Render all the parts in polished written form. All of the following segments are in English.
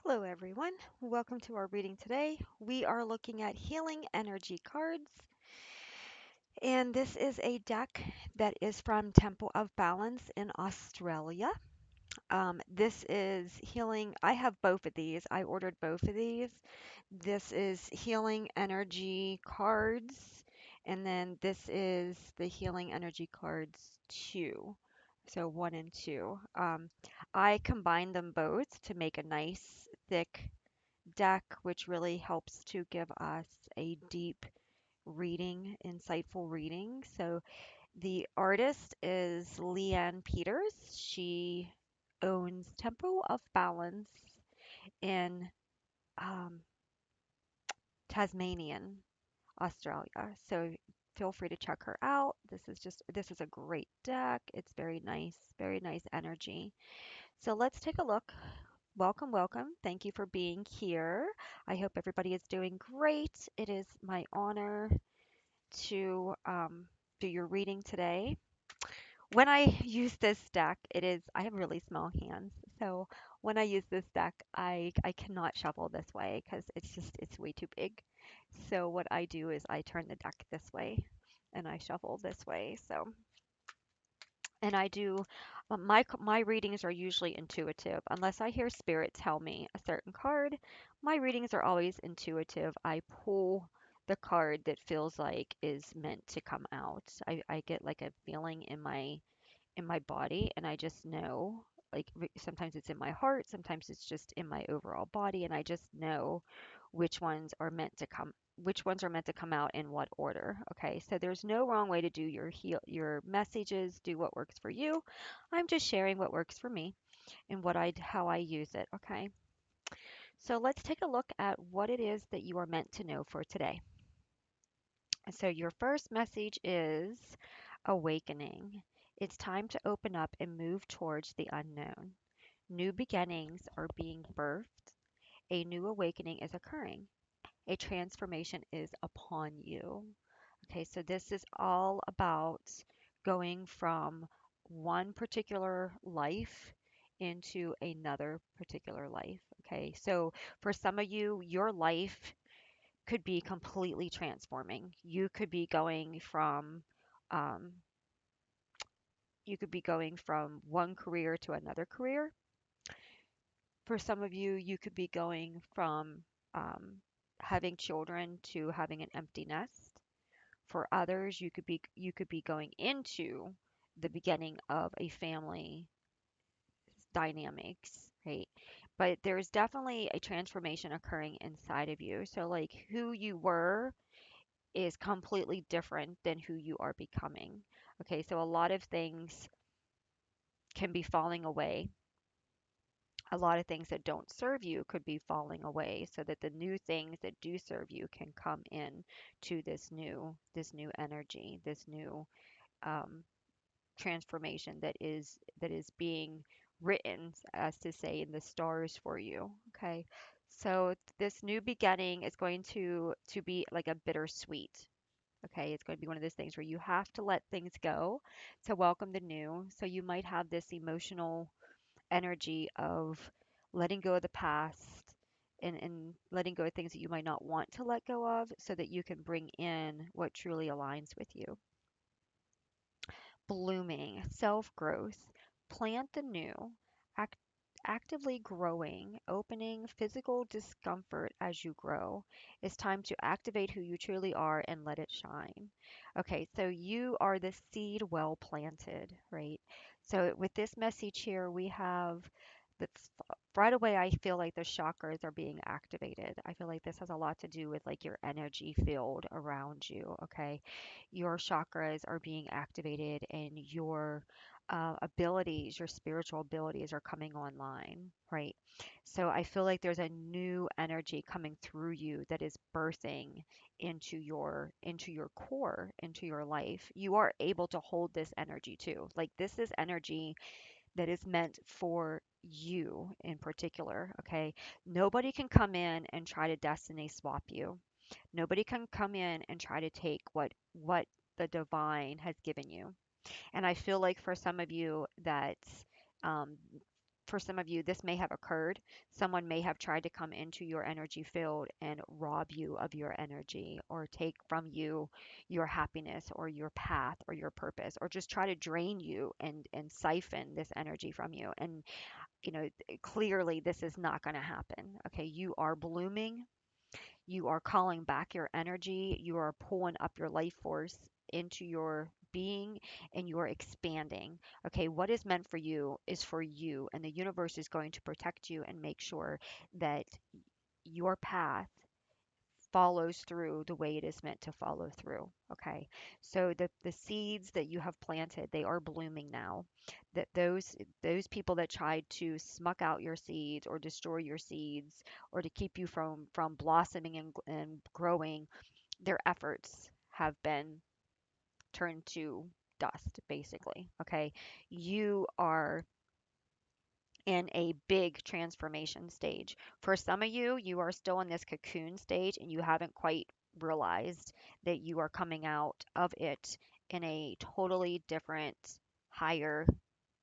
Hello, everyone. Welcome to our reading today. We are looking at Healing Energy cards, and this is a deck that is from Temple of Balance in Australia. This is healing. I have both of these. I ordered both of these. This is Healing Energy cards, and then this is the Healing Energy cards 2. So 1 and 2. I combined them both to make a nice, thick deck, which really helps to give us a deep reading, insightful reading. So the artist is Leanne Peters. She owns Temple of Balance in um, Tasmanian, Australia. So feel free to check her out. This is a great deck. It's very nice energy. So let's take a look. Welcome, welcome. Thank you for being here. I hope everybody is doing great. It is my honor to do your reading today. When I use this deck, I have really small hands. So when I use this deck, I cannot shuffle this way because it's way too big. So what I do is I turn the deck this way and I shuffle this way. So and I do my readings are usually intuitive. Unless I hear spirit tell me a certain card, my readings are always intuitive. I pull the card that feels like is meant to come out. I get like a feeling in my body and I just know sometimes it's in my heart, sometimes it's just in my overall body and I just know which ones are meant to come which ones are meant to come out in what order. Okay, so there's no wrong way to do your messages. Do what works for you. I'm just sharing what works for me and what I how I use it. Okay, so let's take a look at what it is that you are meant to know for today. So your first message is awakening. It's time to open up and move towards the unknown. New beginnings are being birthed. A new awakening is occurring. A transformation is upon you. Okay, so this is all about going from one particular life into another particular life. Okay, so for some of you, your life could be completely transforming. Um, you could be going from one career to another career. For some of you, you could be going from having children to having an empty nest. For others, you could be going into the beginning of a family dynamics, right? But there's definitely a transformation occurring inside of you. So like who you were is completely different than who you are becoming. Okay, so a lot of things can be falling away. A lot of things that don't serve you could be falling away so that the new things that do serve you can come in to this new energy, this new um, transformation that is being written, as to say, in the stars for you. Okay, so this new beginning is going to be like a bittersweet. Okay, it's going to be one of those things where you have to let things go to welcome the new. So you might have this emotional energy of letting go of the past and letting go of things that you might not want to let go of so that you can bring in what truly aligns with you. Blooming, self growth, plant the new, act, actively growing, opening physical discomfort as you grow. It's time to activate who you truly are and let it shine. Okay, so you are the seed well planted, right? So with this message here, we have the right away I feel like the chakras are being activated. I feel like this has a lot to do with like your energy field around you, okay? Your chakras are being activated and your abilities, your spiritual abilities are coming online, right? So I feel like there's a new energy coming through you that is birthing into your core, into your life. You are able to hold this energy too. Like this is energy that is meant for you in particular, okay? Nobody can come in and try to destiny swap you. Nobody can come in and try to take what the divine has given you. And I feel like for some of you that um, for some of you, this may have occurred. Someone may have tried to come into your energy field and rob you of your energy or take from you your happiness or your path or your purpose or just try to drain you and siphon this energy from you. And, clearly this is not going to happen. Okay. You are blooming. You are calling back your energy. You are pulling up your life force into your being and you're expanding. Okay, what is meant for you is for you, and the universe is going to protect you and make sure that your path follows through the way it is meant to follow through. Okay, so the seeds that you have planted, they are blooming now. That those people that tried to smuck out your seeds or destroy your seeds or to keep you from blossoming and growing, their efforts have been turned to dust, basically. Okay, you are in a big transformation stage. For some of you, you are still in this cocoon stage and you haven't quite realized that you are coming out of it in a totally different, higher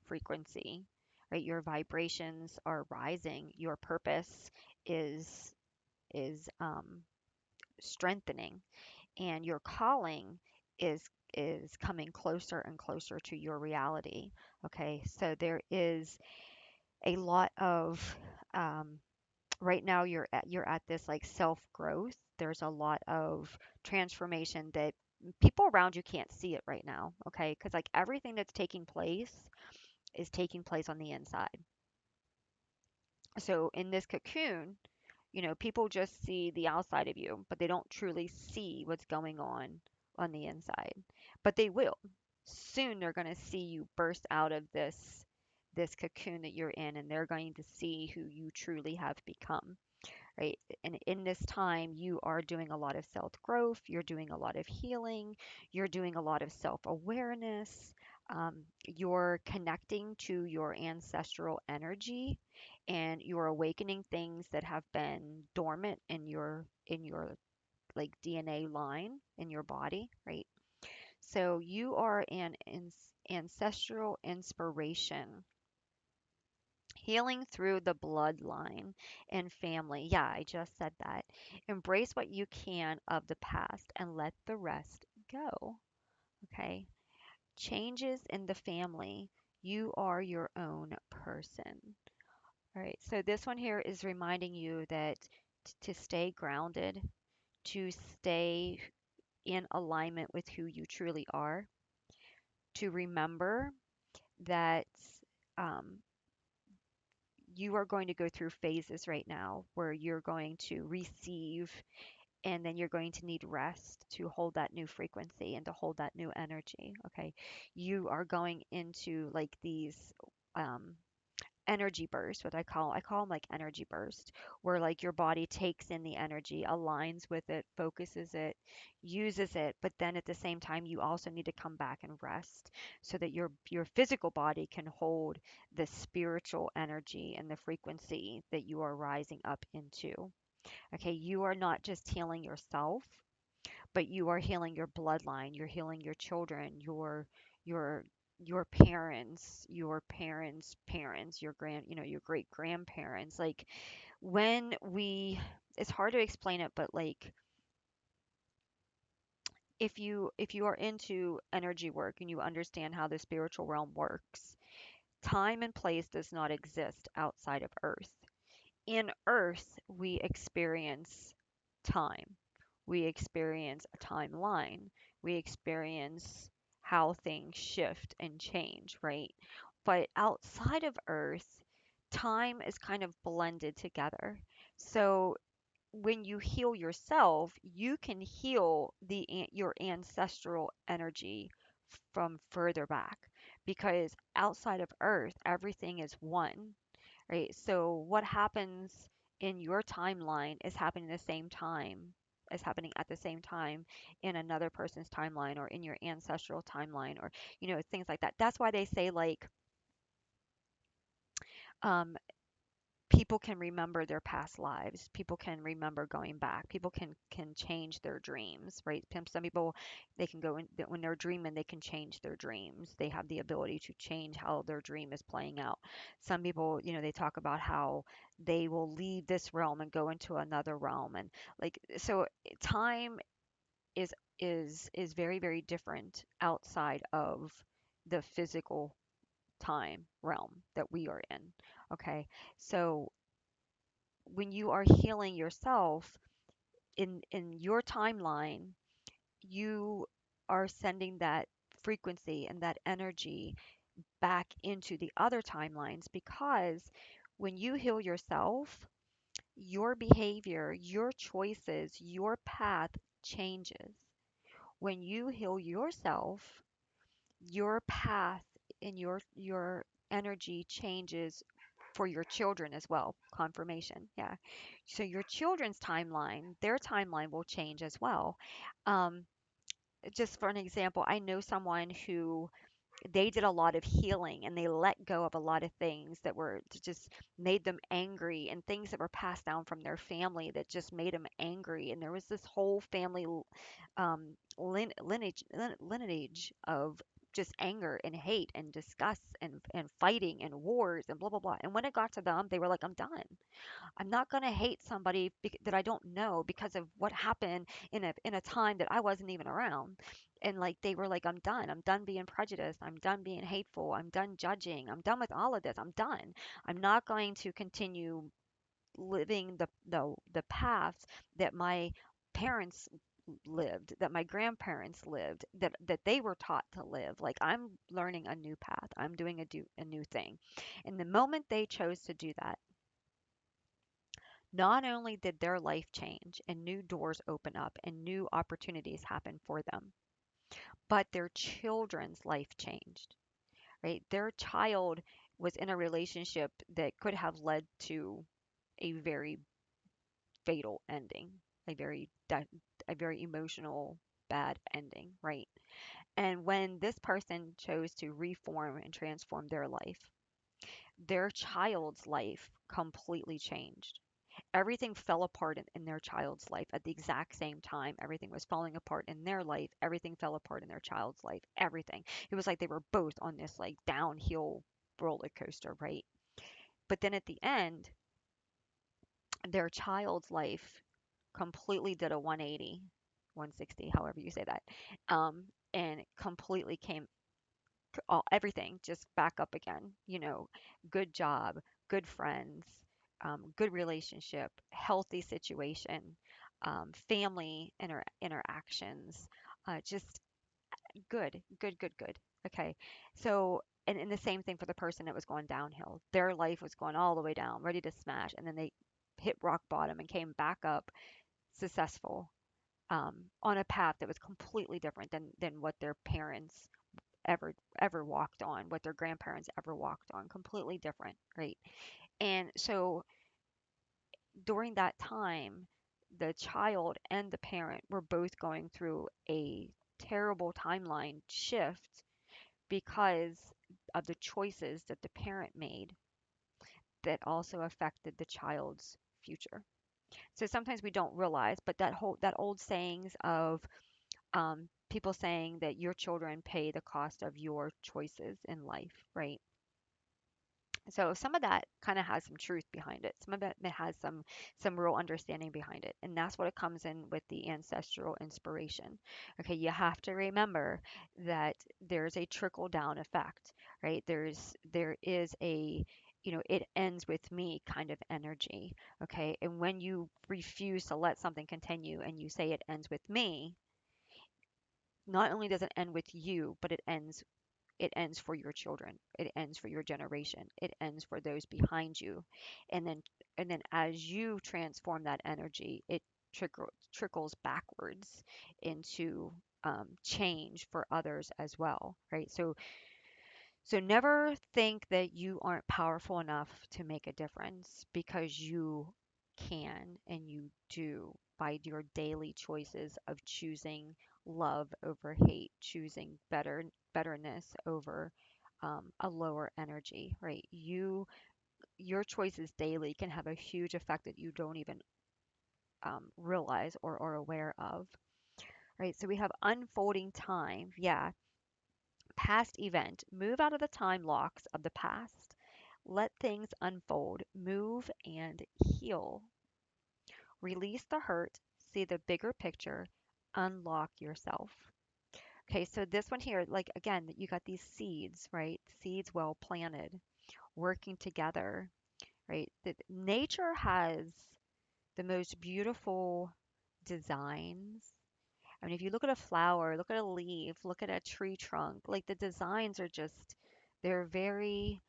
frequency. Right? Your vibrations are rising. Your purpose is is strengthening, and your calling is coming closer and closer to your reality. Okay, so there is a lot of um, right now you're at this like self growth. There's a lot of transformation that people around you can't see it right now. Okay, because like everything that's taking place is taking place on the inside. So in this cocoon, people just see the outside of you, but they don't truly see what's going on the inside. But they will. Soon they're going to see you burst out of this cocoon that you're in, and they're going to see who you truly have become, right? And in this time, you are doing a lot of self growth, you're doing a lot of healing, you're doing a lot of self awareness, you're connecting to your ancestral energy, and you're awakening things that have been dormant in your like DNA line in your body, right? So you are an ancestral inspiration, healing through the bloodline and family. Yeah, I just said that. Embrace what you can of the past and let the rest go. Okay. Changes in the family. You are your own person. All right. So this one here is reminding you that to stay grounded, to stay in alignment with who you truly are, to remember that um, you are going to go through phases right now where you're going to receive and then you're going to need rest to hold that new frequency and to hold that new energy. Okay. You are going into like these um, energy bursts, what I call them like energy burst, where like your body takes in the energy, aligns with it, focuses it, uses it, but then at the same time you also need to come back and rest so that your physical body can hold the spiritual energy and the frequency that you are rising up into. Okay, you are not just healing yourself, but you are healing your bloodline, you're healing your children, your your parents' parents, your your great grandparents. Like when we it's hard to explain it, but like if you are into energy work and you understand how the spiritual realm works, time and place does not exist outside of Earth. In Earth, we experience time. We experience a timeline. We experience how things shift and change, right? But outside of Earth, time is kind of blended together. So when you heal yourself, you can heal your ancestral energy from further back because outside of Earth, everything is one, right? So what happens in your timeline is happening the same time is happening at the same time in another person's timeline or in your ancestral timeline or things like that. That's why they say like um people can remember their past lives. People can remember going back. People can change their dreams, right? Some people, they can go in when they're dreaming, they can change their dreams. They have the ability to change how their dream is playing out. Some people, they talk about how they will leave this realm and go into another realm, and like so time is very, very different outside of the physical time realm that we are in. Okay. So when you are healing yourself in your timeline, you are sending that frequency and that energy back into the other timelines, because when you heal yourself, your behavior, your choices, your path changes. When you heal yourself, your path and your energy changes for your children as well. Confirmation. Yeah. So your children's timeline, their timeline will change as well. Um, just for an example, I know someone who they did a lot of healing and they let go of a lot of things that were just made them angry, and things that were passed down from their family that just made them angry. And there was this whole family lineage of just anger and hate and disgust and fighting and wars and blah blah blah. And when it got to them, they were like, I'm done. I'm not going to hate somebody that I don't know because of what happened in a time that I wasn't even around. And like they were like, I'm done. I'm done being prejudiced. I'm done being hateful. I'm done judging. I'm done with all of this. I'm done. I'm not going to continue living the paths that my parents lived, that my grandparents lived, that they were taught to live. Like I'm learning a new path. I'm doing a new thing. And the moment they chose to do that, not only did their life change and new doors open up and new opportunities happen for them, but their children's life changed, right? Their child was in a relationship that could have led to a very fatal ending, a a very emotional, bad ending, right? And when this person chose to reform and transform their life, their child's life completely changed. Everything fell apart in their child's life at the exact same time. Everything was falling apart in their life. Everything fell apart in their child's life. Everything. It was like they were both on this like downhill roller coaster, right? But then at the end, their child's life completely did a 180, 160, however you say that, and completely came everything just back up again. Good job, good friends, good relationship, healthy situation, family interactions, just good, good, good, good. Okay, so and the same thing for the person that was going downhill. Their life was going all the way down, ready to smash, and then they hit rock bottom and came back up successful, on a path that was completely different than what their parents ever walked on, what their grandparents ever walked on, completely different, right? And so during that time, the child and the parent were both going through a terrible timeline shift because of the choices that the parent made that also affected the child's future. So sometimes we don't realize, but that old sayings of people saying that your children pay the cost of your choices in life, right? So some of that kind of has some truth behind it. Some of it has some real understanding behind it, and that's what it comes in with the ancestral inspiration. Okay, you have to remember that there's a trickle down effect, right? There is a it ends with me kind of energy. Okay, and when you refuse to let something continue and you say it ends with me, not only does it end with you, but it ends for your children, it ends for your generation, it ends for those behind you. And then as you transform that energy, it trickles backwards into change for others as well, right? So never think that you aren't powerful enough to make a difference, because you can and you do, by your daily choices of choosing love over hate, choosing betterness over a lower energy, right? your choices daily can have a huge effect that you don't even realize or aware of, right? So we have unfolding time. Yeah, past event. Move out of the time locks of the past. Let things unfold. Move and heal. Release the hurt. See the bigger picture. Unlock yourself. Okay, so this one here, like again, you got these seeds, right? Seeds well planted, working together, right? That nature has the most beautiful designs. I mean, if you look at a flower, look at a leaf, look at a tree trunk, like the designs are just, they're very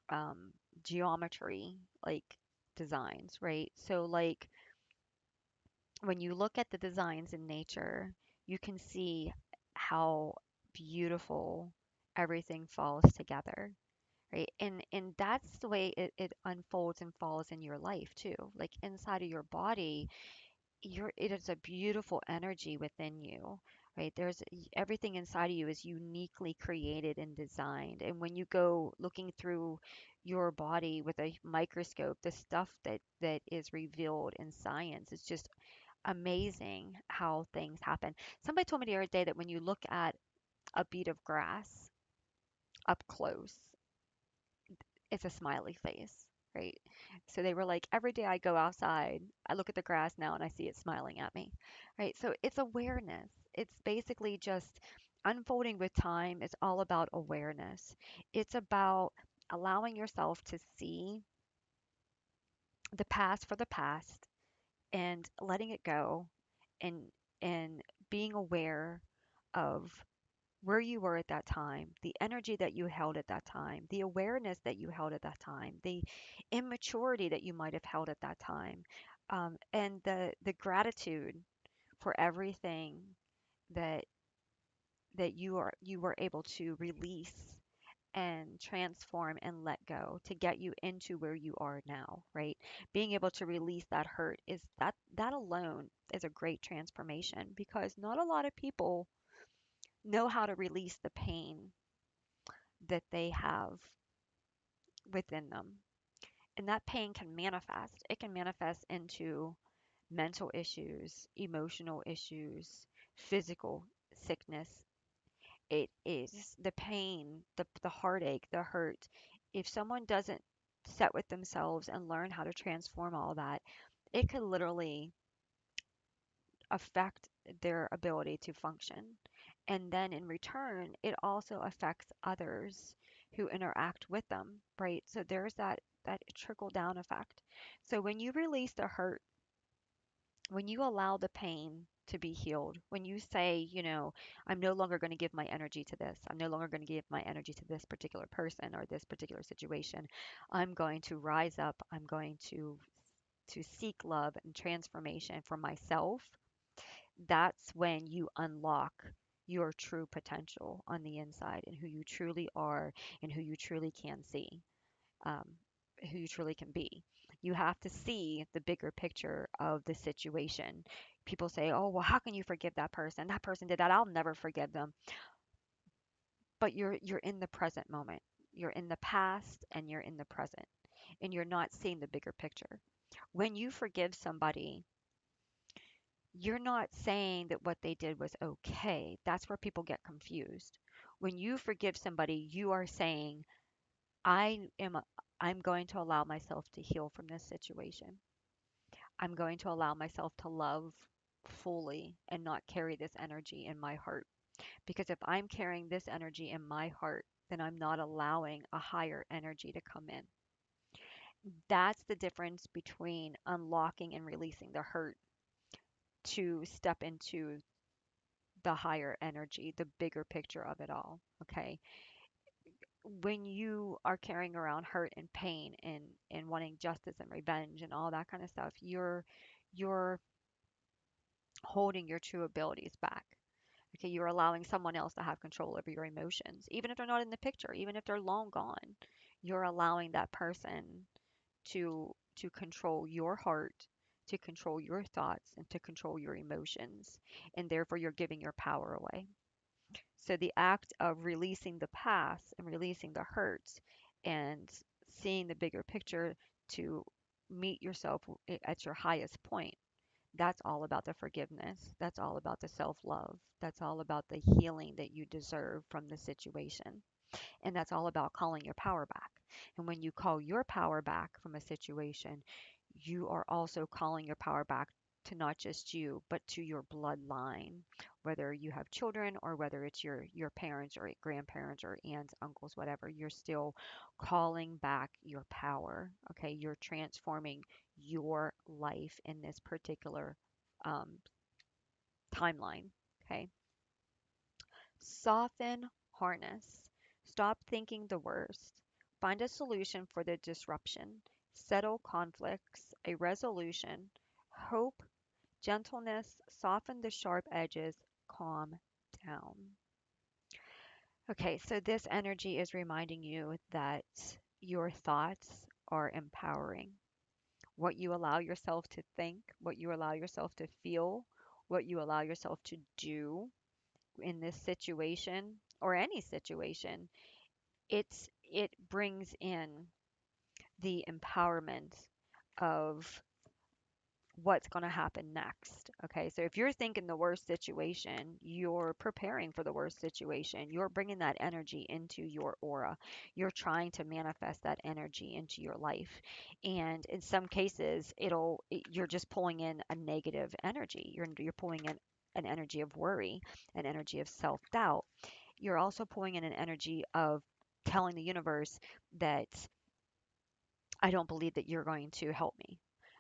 um, geometry like designs, right? So, like when you look at the designs in nature, you can see how beautiful everything falls together, right? And that's the way it unfolds and falls in your life too. Like inside of your body, it is a beautiful energy within you, right? Everything inside of you is uniquely created and designed. And when you go looking through your body with a microscope, the stuff that is revealed in science is just amazing how things happen. Somebody told me the other day that when you look at a bead of grass up close, it's a smiley face, right? So they were like, every day I go outside, I look at the grass now and I see it smiling at me, right? So it's awareness. It's basically just unfolding with time. It's all about awareness. It's about allowing yourself to see the past for the past and letting it go and and being aware of where you were at that time, the energy that you held at that time, the awareness that you held at that time, the immaturity that you might have held at that time, and the gratitude for everything that you were able to release and transform and let go to get you into where you are now, right? Being able to release that hurt is that alone is a great transformation because not a lot of people know how to release the pain that they have within them. And that pain can manifest. It can manifest into mental issues, emotional issues, physical sickness. It is the pain, the heartache, the hurt. If someone doesn't set with themselves and learn how to transform all that, it could literally affect their ability to function. And then in return, it also affects others who interact with them, right? So there's that trickle down effect. So when you release the hurt, when you allow the pain to be healed, when you say, I'm no longer going to give my energy to this, I'm no longer going to give my energy to this particular person or this particular situation, I'm going to rise up, I'm going to seek love and transformation for myself. That's when you unlock your true potential on the inside and who you truly are and who you truly can see, um, who you truly can be. You have to see the bigger picture of the situation. People say, "Oh, well, how can you forgive that person? That person did that. I'll never forgive them." But you're in the present moment. You're in the past and you're in the present, and you're not seeing the bigger picture. When you forgive somebody, you're not saying that what they did was okay. That's where people get confused. When you forgive somebody, you are saying, I am I'm going to allow myself to heal from this situation. I'm going to allow myself to love fully and not carry this energy in my heart. Because if I'm carrying this energy in my heart, then I'm not allowing a higher energy to come in. That's the difference between unlocking and releasing the hurt to step into the higher energy, the bigger picture of it all. Okay. When you are carrying around hurt and pain and wanting justice and revenge and all that kind of stuff, you're holding your true abilities back. Okay, you're allowing someone else to have control over your emotions, even if they're not in the picture, even if they're long gone. You're allowing that person to control your heart, to control your thoughts, and to control your emotions, and therefore you're giving your power away. So the act of releasing the past and releasing the hurts and seeing the bigger picture to meet yourself at your highest point. That's all about the forgiveness. That's all about the self love. That's all about the healing that you deserve from the situation. And that's all about calling your power back. And when you call your power back from a situation, you are also calling your power back to not just you, but to your bloodline, whether you have children or whether it's your parents or grandparents or aunts, uncles, whatever. You're still calling back your power. Okay, you're transforming your life in this particular um, timeline. Okay, soften, harness. Stop thinking the worst. Find a solution for the disruption. Settle conflicts, a resolution. Hope, gentleness, soften the sharp edges, calm down. Okay, so this energy is reminding you that your thoughts are empowering. What you allow yourself to think, what you allow yourself to feel, what you allow yourself to do in this situation or any situation, it brings in the empowerment of what's going to happen next. Okay, so if you're thinking the worst situation, you're preparing for the worst situation. You're bringing that energy into your aura. You're trying to manifest that energy into your life. And in some cases, you're just pulling in a negative energy. You're pulling in an energy of worry, an energy of self-doubt. You're also pulling in an energy of telling the universe that I don't believe that you're going to help me.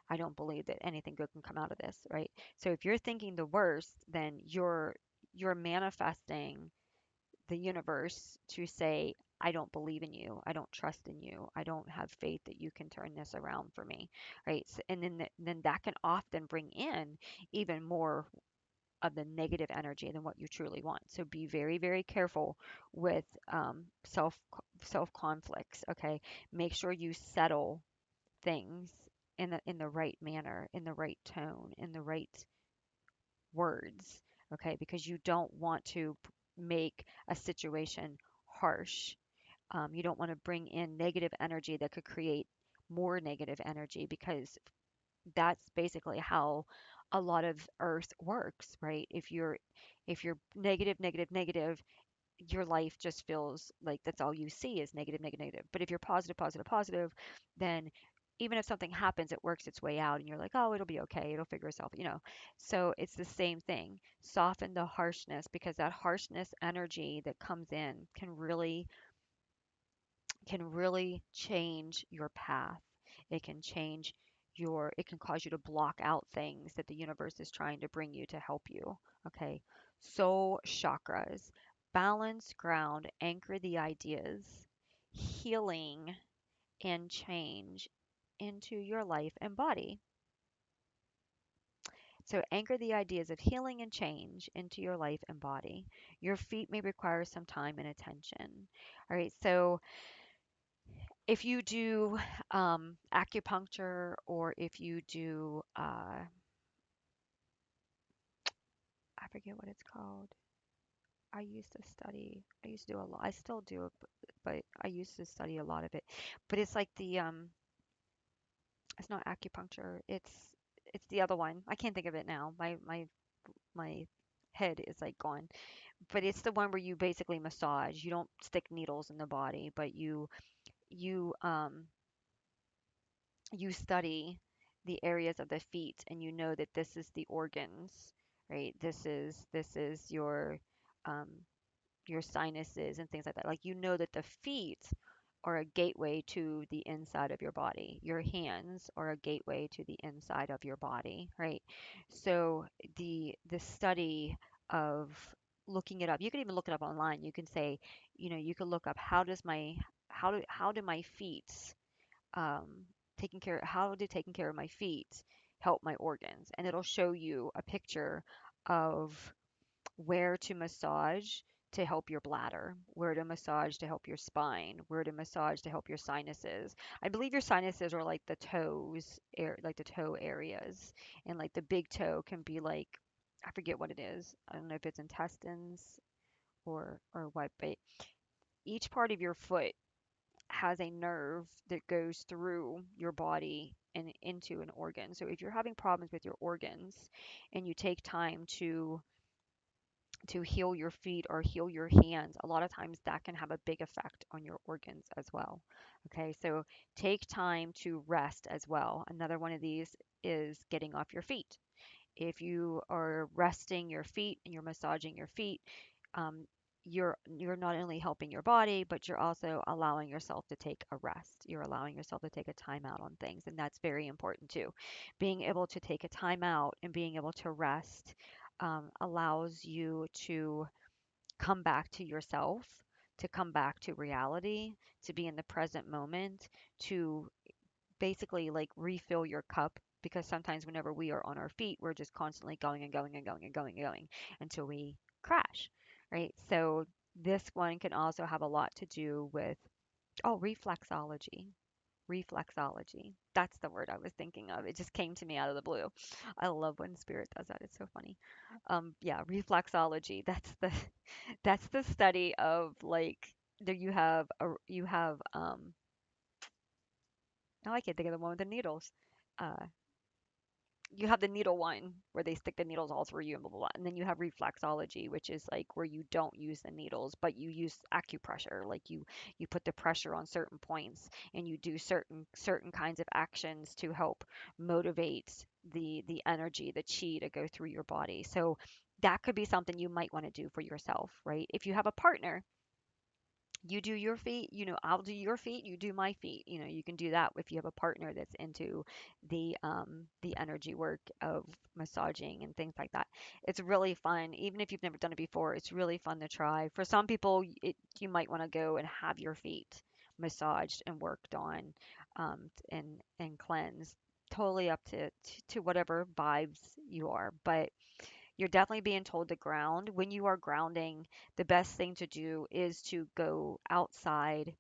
I don't believe that anything good can come out of this, right? So if you're thinking the worst, then you're manifesting the universe to say, I don't believe in you. I don't trust in you. I don't have faith that you can turn this around for me, right? And then that can often bring in even more of the negative energy than what you truly want. So be very, very careful with self conflicts. Okay, make sure you settle things in the right manner, in the right tone, in the right words, okay? Because you don't want to make a situation harsh. You don't want to bring in negative energy that could create more negative energy because that's basically how a lot of earth works, right? If you're negative, negative, negative, your life just feels like that's all you see is negative, negative, negative. But if you're positive, positive, positive, then even if something happens, it works its way out and you're like, oh, it'll be okay. It'll figure itself. So it's the same thing. Soften the harshness because that harshness energy that comes in can really change your path. It can change it can cause you to block out things that the universe is trying to bring you to help you. Okay. Soul chakras. Balance, ground, anchor the ideas, healing, and change into your life and body. So anchor the ideas of healing and change into your life and body. Your feet may require some time and attention. All right. So if you do acupuncture or if you do, I forget what it's called. I used to do a lot, I still do, but I used to study a lot of it. But it's like it's not acupuncture, it's the other one. I can't think of it now. My head is like gone. But it's the one where you basically massage. You don't stick needles in the body, but you you study the areas of the feet and you know that this is the organs, right? This is um, your sinuses and things like that. Like you know that the feet are a gateway to the inside of your body. Your hands are a gateway to the inside of your body, right? So the study of looking it up, you can even look it up online. You can say, you can look up how do my feet um, how did taking care of my feet help my organs? And it'll show you a picture of where to massage to help your bladder, where to massage to help your spine, where to massage to help your sinuses. I believe your sinuses are like the like the toe areas, and like the big toe can be like, I forget what it is. I don't know if it's intestines or what, but each part of your foot has a nerve that goes through your body and into an organ. So if you're having problems with your organs and you take time to heal your feet or heal your hands, a lot of times that can have a big effect on your organs as well. Okay, so take time to rest as well. Another one of these is getting off your feet. If you are resting your feet and you're massaging your feet, um, you're not only helping your body, but you're also allowing yourself to take a rest. You're allowing yourself to take a time out on things, and that's very important too. Being able to take a time out and being able to rest allows you to come back to yourself, to come back to reality, to be in the present moment, to basically like refill your cup, because sometimes whenever we are on our feet, we're just constantly going and going and going and going and going until we crash, right? So this one can also have a lot to do with, oh, reflexology. Reflexology. That's the word I was thinking of. It just came to me out of the blue. I love when spirit does that. It's so funny. Yeah, reflexology. That's the study of like there you have I can't think of the one with the needles. Uh, you have the needle one where they stick the needles all through you and blah blah blah, and then you have reflexology, which is like where you don't use the needles but you use acupressure, like you put the pressure on certain points and you do certain kinds of actions to help motivate the energy, the chi to go through your body. So that could be something you might want to do for yourself, right? If you have a partner, you do your feet, I'll do your feet, you do my feet. You can do that if you have a partner that's into the energy work of massaging and things like that. It's really fun. Even if you've never done it before, it's really fun to try. For some people, you might want to go and have your feet massaged and worked on, and cleansed. Totally up to whatever vibes you are. But you're definitely being told to ground. When you are grounding, the best thing to do is to go outside,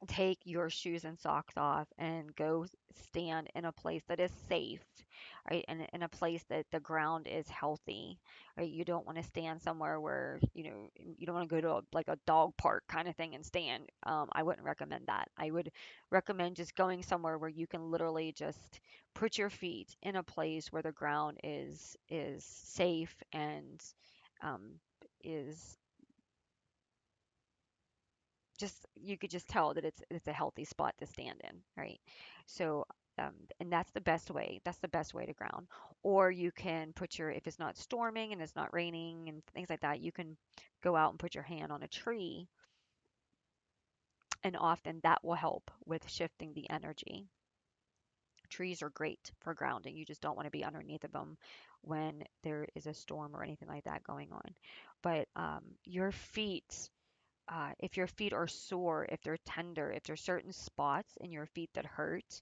take your shoes and socks off, and go stand in a place that is safe, right? And in a place that the ground is healthy, right? You don't want to stand somewhere where, you don't want to go to like a dog park kind of thing and stand. I wouldn't recommend that. I would recommend just going somewhere where you can literally just put your feet in a place where the ground is safe and um, is just you could just tell that it's a healthy spot to stand in, right? So and that's the best way. That's the best way to ground. Or you can put your, if it's not storming and it's not raining and things like that, you can go out and put your hand on a tree, and often that will help with shifting the energy. Trees are great for grounding. You just don't want to be underneath of them when there is a storm or anything like that going on. But your feet, if your feet are sore, if they're tender, if there's certain spots in your feet that hurt,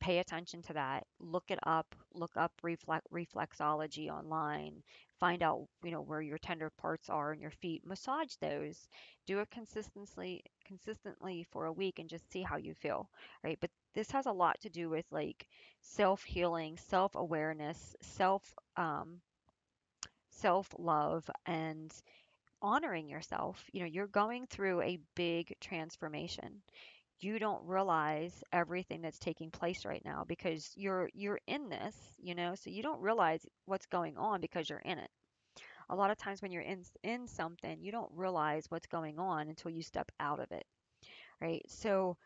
pay attention to that. Look it up. Look up reflexology online. Find out, where your tender parts are in your feet. Massage those. Do it consistently for a week and just see how you feel, right? But this has a lot to do with like self-healing, self-awareness, self-love, and honoring yourself. You're going through a big transformation. You don't realize everything that's taking place right now because you're in this, so you don't realize what's going on because you're in it. A lot of times when you're in something, you don't realize what's going on until you step out of it, right? So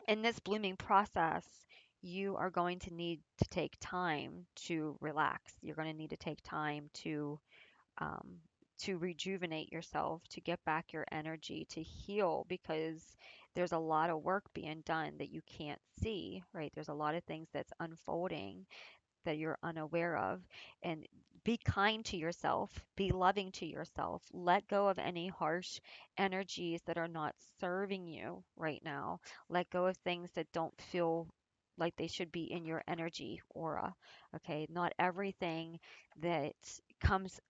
in this blooming process, you are going to need to take time to relax. You're going to need to take time um, to rejuvenate yourself, to get back your energy, to heal, because there's a lot of work being done that you can't see, right? There's a lot of things that's unfolding that you're unaware of. And be kind to yourself, be loving to yourself, let go of any harsh energies that are not serving you right now. Let go of things that don't feel like they should be in your energy aura. Okay, not everything that comes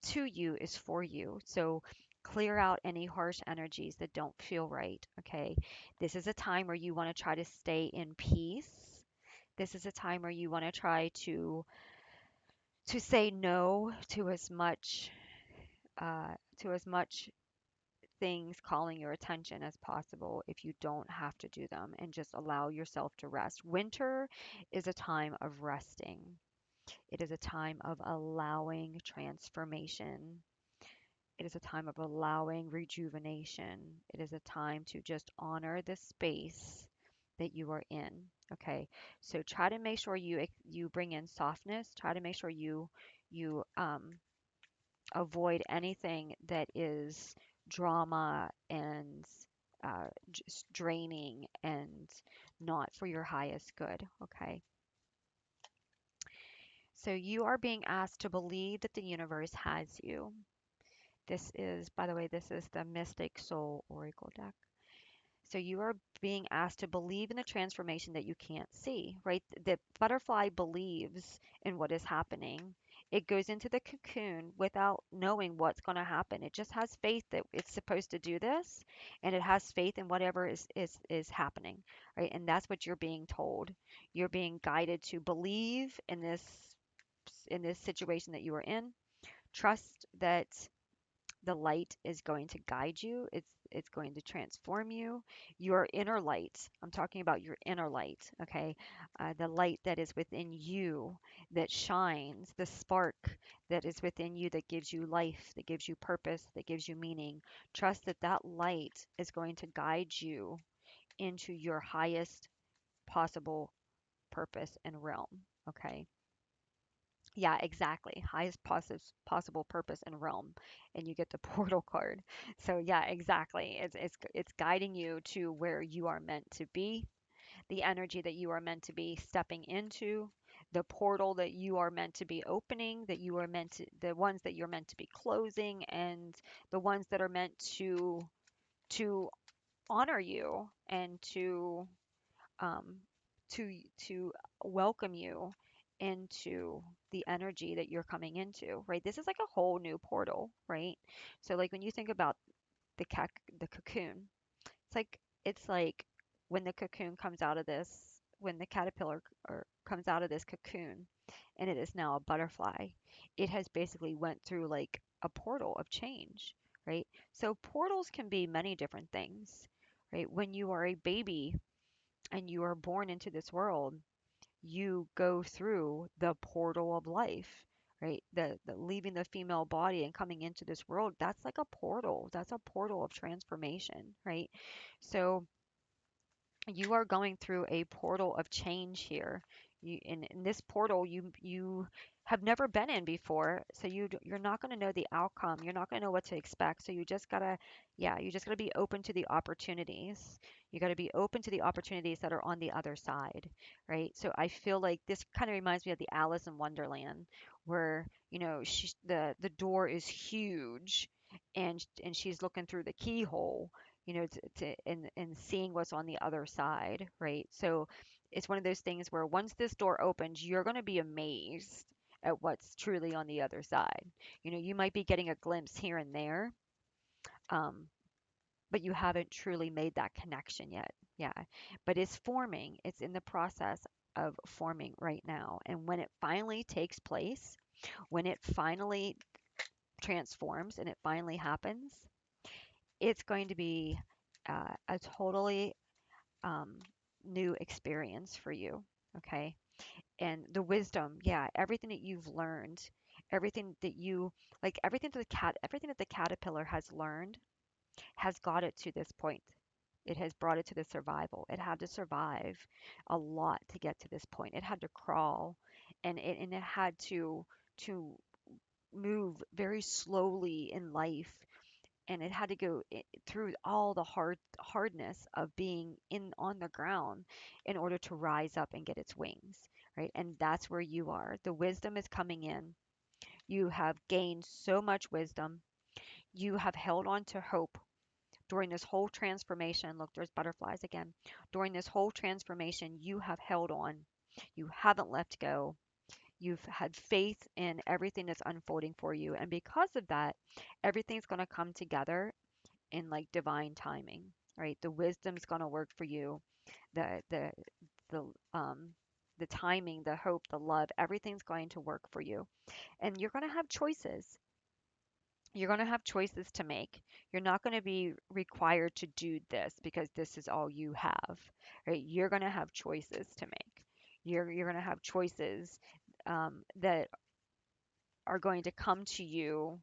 to you is for you. So clear out any harsh energies that don't feel right. Okay. This is a time where you want to try to stay in peace. This is a time where you want to try to say no to as much things calling your attention as possible if you don't have to do them, and just allow yourself to rest. Winter is a time of resting. It is a time of allowing transformation. It is a time of allowing rejuvenation. It is a time to just honor the space that you are in. Okay. So try to make sure you bring in softness. Try to make sure you avoid anything that is drama and just draining and not for your highest good. Okay. So you are being asked to believe that the universe has you. This is, by the way, this is the Mystic Soul Oracle deck. So you are being asked to believe in the transformation that you can't see, right? The butterfly believes in what is happening. It goes into the cocoon without knowing what's going to happen. It just has faith that it's supposed to do this, and it has faith in whatever is happening, right? And that's what you're being told. You're being guided to believe in this situation that you are in. Trust that the light is going to guide you. It's going to transform you. Your inner light. I'm talking about your inner light. Okay, the light that is within you that shines, the spark that is within you that gives you life, that gives you purpose, that gives you meaning. Trust that that light is going to guide you into your highest possible purpose and realm. Okay. Yeah, exactly. Highest possible purpose and realm, and you get the portal card. So yeah, exactly. It's guiding you to where you are meant to be, the energy that you are meant to be stepping into, the portal that you are meant to be opening, that you are meant to, the ones that you're meant to be closing, and the ones that are meant to honor you and um, to welcome you into the energy that you're coming into, right? This is like a whole new portal, right? So like when you think about the cocoon, it's like when the cocoon comes out of this, when the caterpillar or comes out of this cocoon, and it is now a butterfly, it has basically went through like a portal of change, right? So portals can be many different things, right? When you are a baby and you are born into this world, you go through the portal of life, right? The leaving the female body and coming into this world, that's like a portal. That's a portal of transformation, right? So you are going through a portal of change here. In this portal, you have never been in before, so you're not going to know the outcome. You're not going to know what to expect. So you just gotta, yeah, you just gotta be open to the opportunities. You gotta be open to the opportunities that are on the other side, right? So I feel like this kind of reminds me of the Alice in Wonderland, where the door is huge, and she's looking through the keyhole, and seeing what's on the other side, right? So it's one of those things where once this door opens, you're going to be amazed at what's truly on the other side. You might be getting a glimpse here and there, um, but you haven't truly made that connection yet. Yeah, but it's forming. It's in the process of forming right now. And when it finally takes place, when it finally transforms and it finally happens, it's going to be a totally um, new experience for you. Okay. And the wisdom, yeah, everything that you've learned, everything that you everything that the caterpillar has learned has got it to this point. It has brought it to the survival. It had to survive a lot to get to this point. It had to crawl, and it had to move very slowly in life, and it had to go through all the hardness of being in on the ground in order to rise up and get its wings, right? And that's where you are. The wisdom is coming in. You have gained so much wisdom. You have held on to hope during this whole transformation. Look, there's butterflies again. During this whole transformation, you have held on. You haven't let go. You've had faith in everything that's unfolding for you, and because of that, everything's going to come together in like divine timing, right? The wisdom's going to work for you. The the the timing, the hope, the love, everything's going to work for you. And you're going to have choices. You're going to have choices to make. You're not going to be required to do this because this is all you have, right? You're going to have choices to make. You're going to have choices that are going to come to you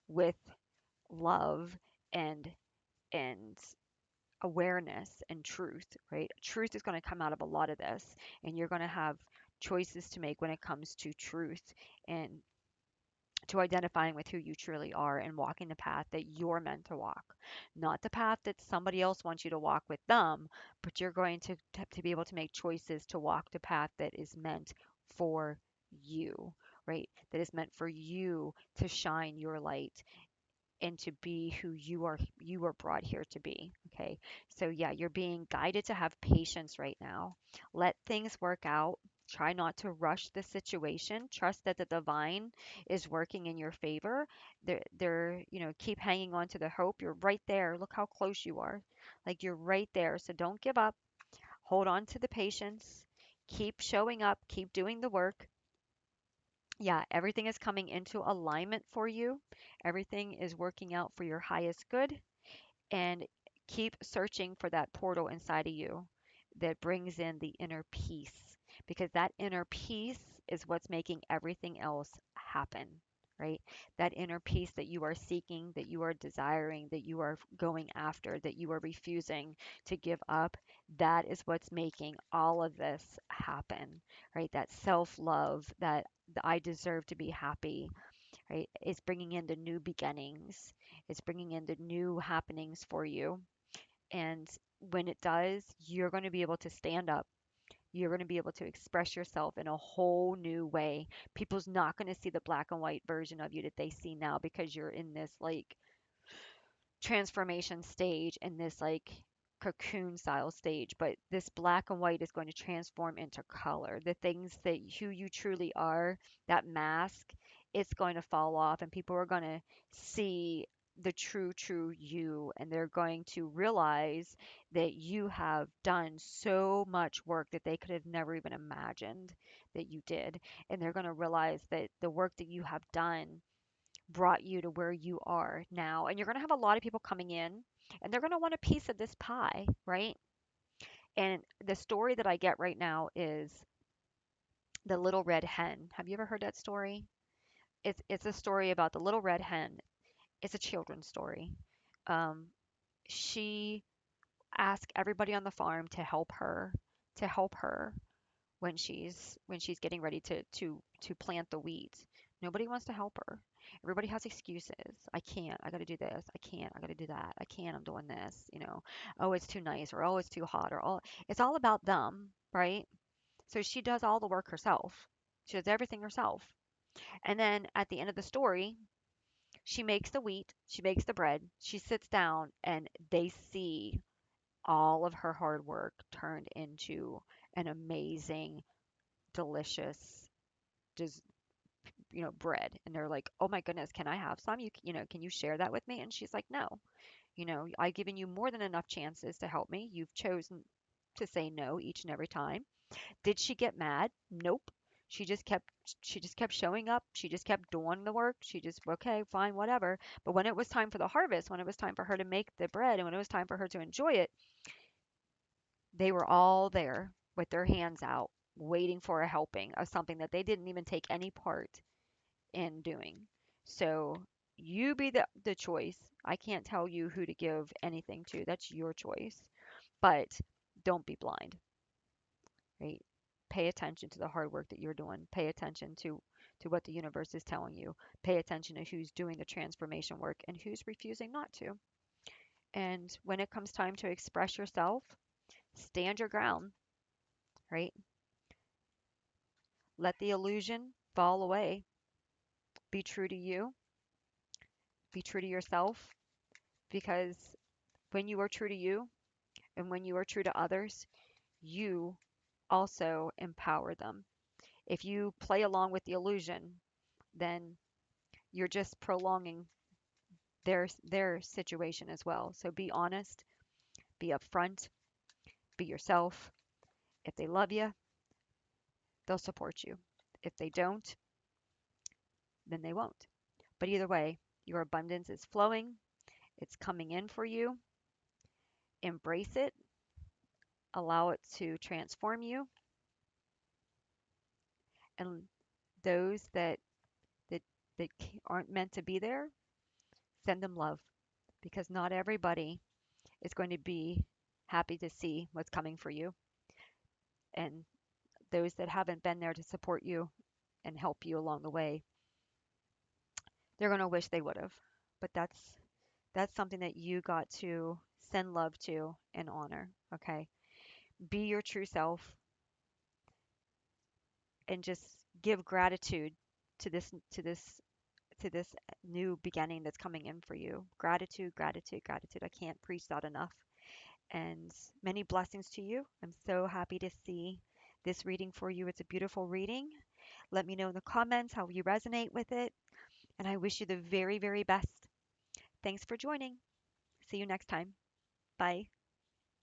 with love and and awareness and truth, right? Truth is going to come out of a lot of this, and you're going to have choices to make when it comes to truth and to identifying with who you truly are and walking the path that you're meant to walk, not the path that somebody else wants you to walk with them, but you're going to be able to make choices to walk the path that is meant for you, right? That is meant for you to shine your light and to be who you are brought here to be. Okay, so yeah, you're being guided to have patience right now. Let things work out. Try not to rush the situation. Trust that the divine is working in your favor. Keep hanging on to the hope. You're right there. Look how close you are. Like you're right there. So don't give up. Hold on to the patience. Keep showing up. Keep doing the work. Yeah, everything is coming into alignment for you. Everything is working out for your highest good. And keep searching for that portal inside of you that brings in the inner peace, because that inner peace is what's making everything else happen. Right? That inner peace that you are seeking, that you are desiring, that you are going after, that you are refusing to give up, that is what's making all of this happen, right? That self love, that I deserve to be happy, right? It's bringing in the new beginnings. It's bringing in the new happenings for you. And when it does, you're going to be able to stand up. You're going to be able to express yourself in a whole new way. People's not going to see the black and white version of you that they see now because you're in this like transformation stage and this like cocoon style stage, but this black and white is going to transform into color. The things that who you truly are, that mask, it's going to fall off and people are going to see the true you, and they're going to realize that you have done so much work that they could have never even imagined that you did, and they're going to realize that the work that you have done brought you to where you are now. And you're going to have a lot of people coming in and they're going to want a piece of this pie, right? And the story that I get right now is the little red hen. Have you ever heard that story? It's a story about the little red hen. It's a children's story. Um, she asked everybody on the farm to help her when she's getting ready to plant the wheat. Nobody wants to help her. Everybody has excuses. I can't. I got to do this. I can't. I got to do that. I can't. I'm doing this. Oh, it's too nice, or oh, it's too hot, or all. It's all about them, right? So she does all the work herself. She does everything herself. And then at the end of the story, she makes the wheat, she makes the bread, she sits down, and they see all of her hard work turned into an amazing, delicious des- bread. And they're like, oh my goodness, can I have some? Can you share that with me? And she's like, no. I've given you more than enough chances to help me. You've chosen to say no each and every time. Did she get mad? Nope. She just kept showing up. She just kept doing the work. She just, okay, fine, whatever. But when it was time for the harvest, when it was time for her to make the bread, and when it was time for her to enjoy it, they were all there with their hands out, waiting for a helping of something that they didn't even take any part in doing. So you be the choice. I can't tell you who to give anything to. That's your choice. But don't be blind, right? Pay attention to the hard work that you're doing. Pay attention to what the universe is telling you. Pay attention to who's doing the transformation work and who's refusing not to. And when it comes time to express yourself, stand your ground, right? Let the illusion fall away. Be true to you. Be true to yourself, because when you are true to you and when you are true to others, you also empower them. If you play along with the illusion, then you're just prolonging their situation as well. So be honest, be upfront, be yourself. If they love you, they'll support you. If they don't, then they won't. But either way, Your abundance is flowing, it's coming in for you. Embrace it, allow it to transform you. And those that aren't meant to be there, send them love, because not everybody is going to be happy to see what's coming for you. And those that haven't been there to support you and help you along the way, they're going to wish they would have. But that's something that you got to send love to and honor, okay? Be your true self and just give gratitude to this new beginning that's coming in for you. Gratitude, gratitude, gratitude. I can't preach that enough. And many blessings to you. I'm so happy to see this reading for you. It's a beautiful reading. Let me know in the comments how you resonate with it. And I wish you the very, very best. Thanks for joining. See you next time. Bye.